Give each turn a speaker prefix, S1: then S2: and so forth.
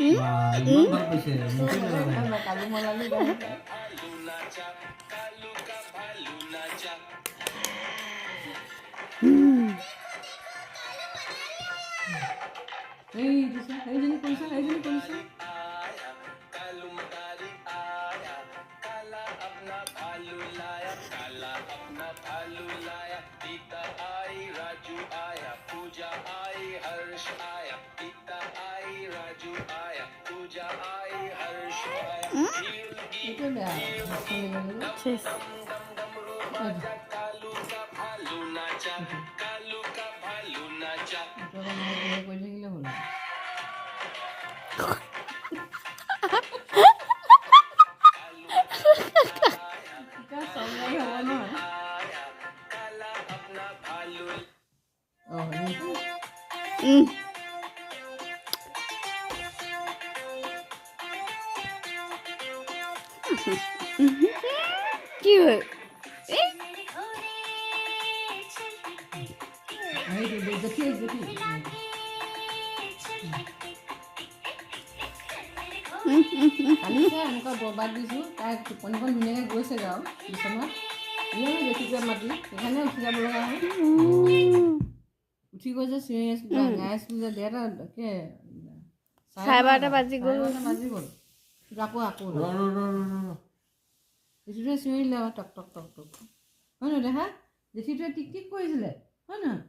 S1: ইমান ভাল পাইছে মুখে লগা নাই
S2: কালু মলালি গান এই দিছে এইজনী কৰিছে এইটো বেয়া
S3: শেষ
S2: কৰি থাকিলে হ'ল চৰকাৰী হ'ব নহয়
S3: কি হয়
S2: দেখি কালিছে এনেকুৱা বৰবাদ দিছোঁ তাই টোপনিখন ধুনীয়াকৈ গৈছেগৈ আৰু বিচনাত বেছিকৈ মাতি সেইকাৰণে উঠি যাব লগা হ'ল উঠি গৈ যে চিঞৰি আছিলোঁ গাই আছিলোঁ যে দেউতা
S3: চাৰে 12টা বাজি গ'ল
S2: আকৌ জেঠীটোৱে চিঞৰিলে আৰু টক টক টক টক হয় নহয় দেখা জেঠীটোৱে টিক টিক কৰিছিলে হয় নহয়